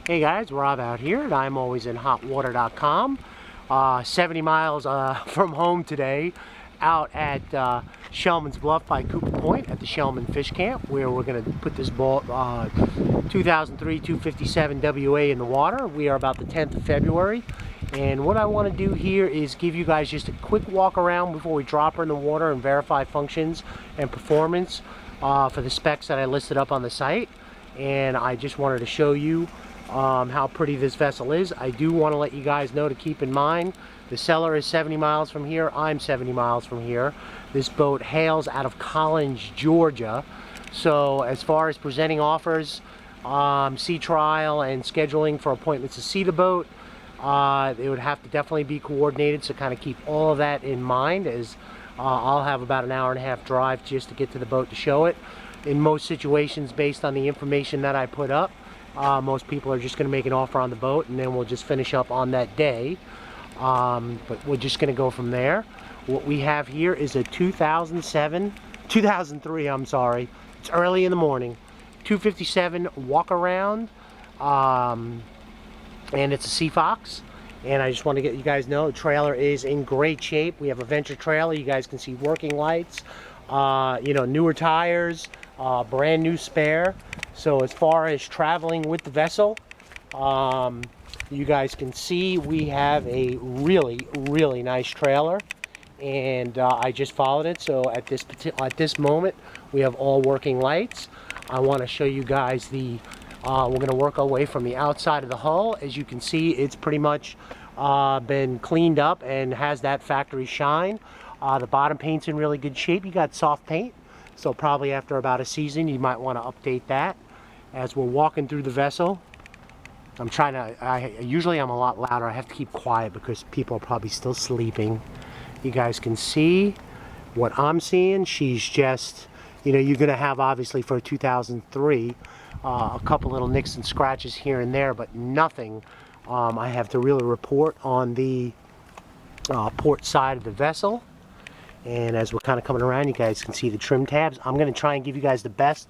Hey guys, Rob out here, and I'm always in hotwater.com. 70 miles from home today, out at Shellman's Bluff by Cooper Point at the Shellman Fish Camp, where we're going to put this 2003 257 WA in the water. We are about the 10th of February, and what I want to do here is give you guys just a quick walk around before we drop her in the water and verify functions and performance for the specs that I listed up on the site. And I just wanted to show you how pretty this vessel is. I do want to let you guys know to keep in mind the seller is 70 miles from here. I'm 70 miles from here. This boat hails out of Collins, Georgia. So as far as presenting offers, sea trial and scheduling for appointments to see the boat, it would have to definitely be coordinated, so kind of keep all of that in mind, as I'll have about an hour and a half drive just to get to the boat to show it. In most situations, based on the information that I put up, most people are just going to make an offer on the boat, and then we'll just finish up on that day. But we're just going to go from there. What we have here is a 2003, I'm sorry. It's early in the morning. 257 walk around, and it's a Sea Fox. And I just want to get you guys know the trailer is in great shape. We have a Venture trailer. You guys can see working lights, newer tires, brand new spare. So as far as traveling with the vessel, you guys can see we have a really nice trailer, and I just followed it. So at this moment we have all working lights. I want to show you guys the we're going to work our way from the outside of the hull. As you can see, it's pretty much been cleaned up and has that factory shine. The bottom paint's in really good shape. You got soft paint, so probably after about a season you might want to update that. As we're walking through the vessel, usually I'm a lot louder. I have to keep quiet because people are probably still sleeping. You guys can see what I'm seeing. She's just, you're going to have, obviously, for a 2003, a couple little nicks and scratches here and there, but nothing I have to really report on the port side of the vessel. And as we're kind of coming around, you guys can see the trim tabs. I'm going to try and give you guys the best,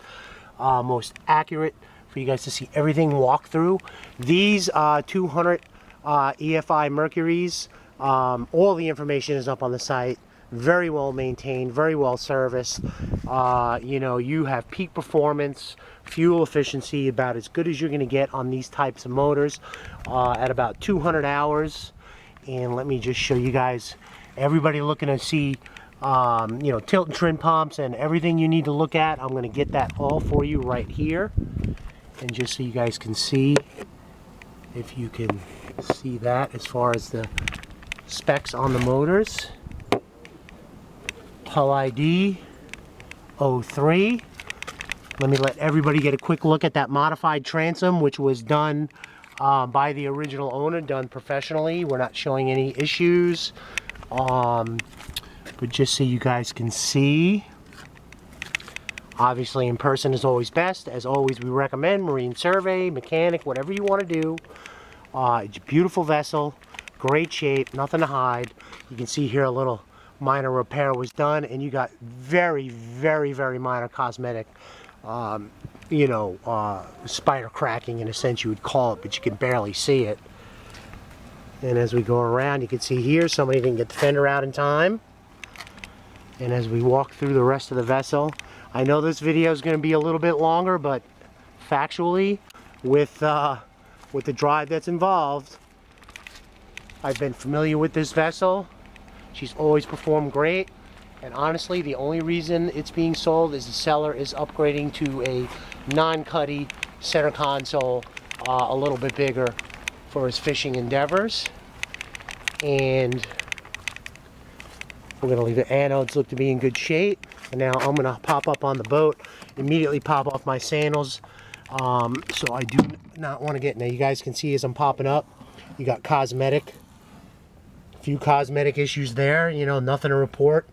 most accurate, for you guys to see everything walk through. These 200 EFI Mercuries, all the information is up on the site. Very well maintained, very well serviced. You have peak performance, fuel efficiency, about as good as you're going to get on these types of motors at about 200 hours. And let me just show you guys, everybody looking to see tilt and trim pumps and everything you need to look at. I'm going to get that all for you right here. And just so you guys can see, if you can see that as far as the specs on the motors. Hull ID 03. Let me let everybody get a quick look at that modified transom, which was done by the original owner, done professionally. We're not showing any issues, but just so you guys can see. Obviously, in person is always best. As always, we recommend marine survey, mechanic, whatever you want to do. It's a beautiful vessel, great shape, nothing to hide. You can see here a little minor repair was done, and you got very minor cosmetic, spider cracking in a sense you would call it, but you can barely see it. And as we go around, you can see here somebody didn't get the fender out in time. And as we walk through the rest of the vessel, I know this video is going to be a little bit longer, but factually, with the drive that's involved, I've been familiar with this vessel. She's always performed great, and honestly, the only reason it's being sold is the seller is upgrading to a non-cutty center console, a little bit bigger for his fishing endeavors. And we're going to leave the anodes look to be in good shape. And now I'm going to pop up on the boat, immediately pop off my sandals. So I do not want to get, now you guys can see as I'm popping up, you got a few cosmetic issues there, nothing to report.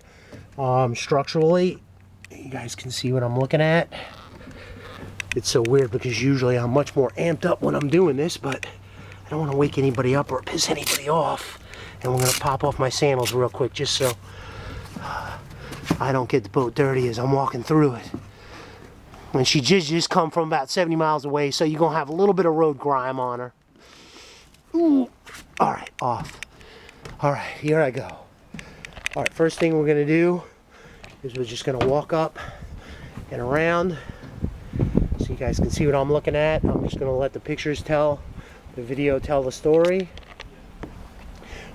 Structurally, you guys can see what I'm looking at. It's so weird because usually I'm much more amped up when I'm doing this, but I don't want to wake anybody up or piss anybody off. And we're going to pop off my sandals real quick just so I don't get the boat dirty as I'm walking through it. And she just come from about 70 miles away, so you're going to have a little bit of road grime on her. Ooh. All right, off. All right, here I go. All right, first thing we're going to do is we're just going to walk up and around so you guys can see what I'm looking at. I'm just going to let the pictures tell the video, tell the story.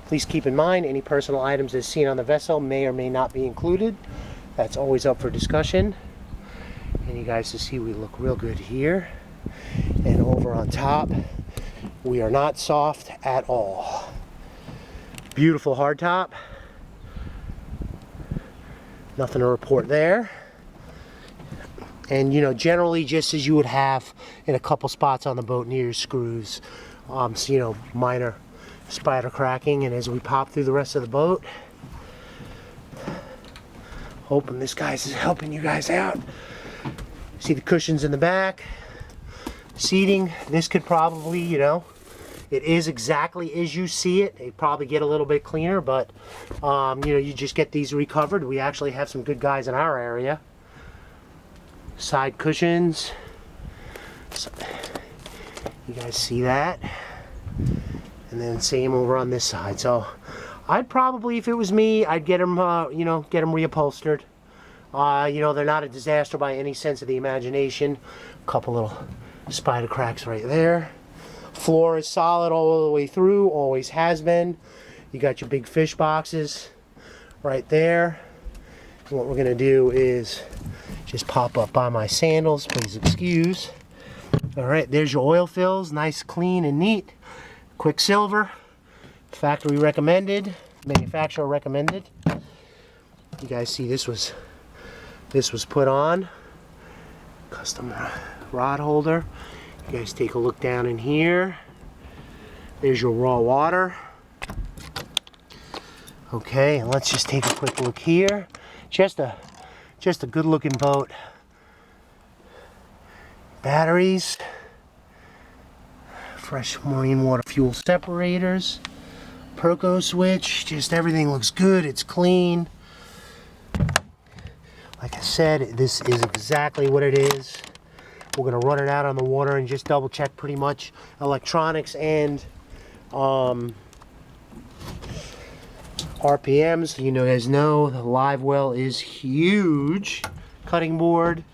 Please keep in mind any personal items as seen on the vessel may or may not be included. That's always up for discussion. And you guys can see we look real good here. And over on top, we are not soft at all. Beautiful hardtop. Nothing to report there. And you know, generally just as you would have in a couple spots on the boat near your screws. So, you know, minor spider cracking. And as we pop through the rest of the boat, hoping this guy's helping you guys out. See the cushions in the back, seating. This could probably, you know, it is exactly as you see it. They probably get a little bit cleaner, but you know, you just get these recovered. We actually have some good guys in our area. Side cushions. So, you guys see that? And then same over on this side. So I'd probably, if it was me, I'd get them, you know, get them reupholstered. You know, they're not a disaster by any sense of the imagination. A couple little spider cracks right there. Floor is solid all the way through, always has been. You got your big fish boxes right there. And what we're gonna do is just pop up by my sandals, please excuse. All right, there's your oil fills, nice, clean, and neat. Quicksilver, factory recommended, manufacturer recommended. You guys see this was put on. Custom rod holder. You guys take a look down in here. There's your raw water. Okay, and let's just take a quick look here. Just a good looking boat. Batteries. Fresh marine water fuel separators. Perco switch. Just everything looks good. It's clean. Like I said, this is exactly what it is. We're going to run it out on the water and just double check pretty much electronics and RPMs. You know, guys know the live well is huge. Cutting board.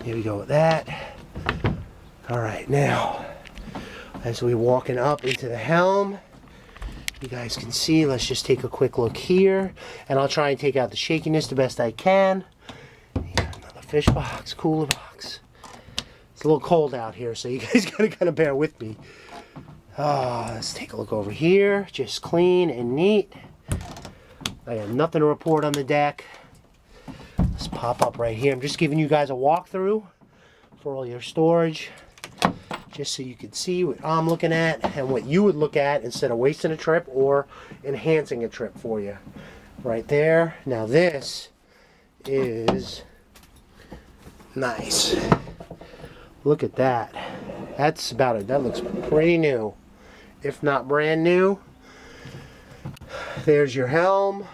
Here we go with that. All right, now as we're walking up into the helm, you guys can see, let's just take a quick look here, and I'll try and take out the shakiness the best I can. Another fish box, cooler box. It's a little cold out here, so you guys gotta kind of bear with me. Let's take a look over here, just clean and neat. I have nothing to report on the deck. Let's pop up right here. I'm just giving you guys a walkthrough for all your storage, just so you can see what I'm looking at and what you would look at instead of wasting a trip or enhancing a trip for you. Right there. Now this is nice. Look at that. That's about it. That looks pretty new, if not brand new. There's your helm.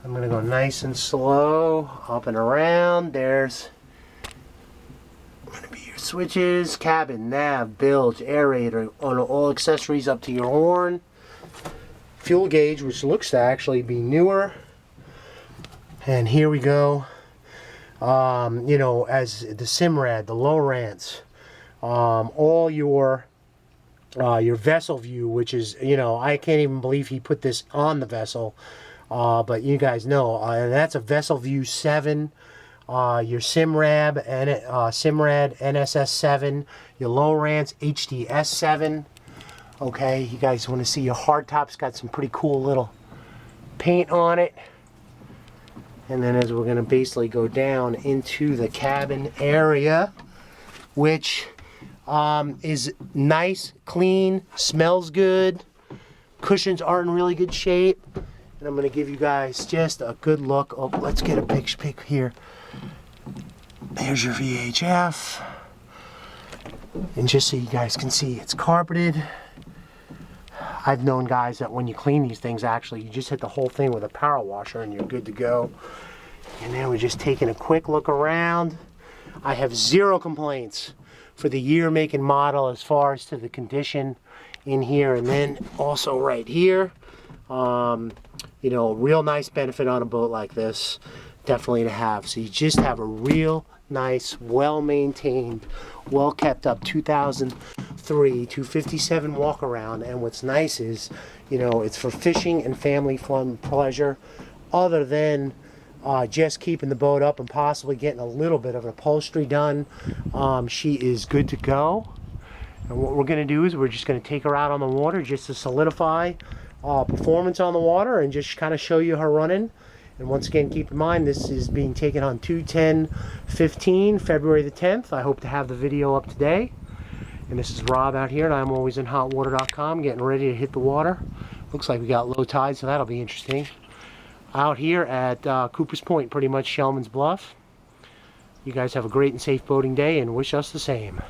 I'm going to go nice and slow up and around. There's going to be your switches, cabin, nav, bilge, aerator, on all accessories up to your horn. Fuel gauge, which looks to actually be newer. And here we go. You know, as the Simrad, the Lowrance, all your vessel view, which is, you know, I can't even believe he put this on the vessel. But you guys know, and that's a Vessel View 7, your Simrad and Simrad NSS 7, your Lowrance HDS 7. Okay, you guys want to see your hardtop's got some pretty cool little paint on it. And then as we're going to basically go down into the cabin area, which is nice, clean, smells good. Cushions are in really good shape. And I'm going to give you guys just a good look. Oh, let's get a big pic here. There's your VHF. And just so you guys can see, it's carpeted. I've known guys that when you clean these things, actually, you just hit the whole thing with a power washer and you're good to go. And then we're just taking a quick look around. I have zero complaints for the year, make, and model as far as to the condition in here. And then also right here, you know, a real nice benefit on a boat like this, definitely to have. So you just have a real nice, well-maintained, well-kept up 2003 257 walk around. And what's nice is, you know, it's for fishing and family fun pleasure, other than just keeping the boat up and possibly getting a little bit of upholstery done. She is good to go. And what we're going to do is we're just going to take her out on the water just to solidify performance on the water and just kind of show you her running. And once again, keep in mind, this is being taken on 2/10/15, February the 10th. I hope to have the video up today. And this is Rob out here, and I'm always in hotwater.com, getting ready to hit the water. Looks like we got low tide, so that'll be interesting. Out here at Cooper's Point, pretty much Shellman's Bluff. You guys have a great and safe boating day, and wish us the same.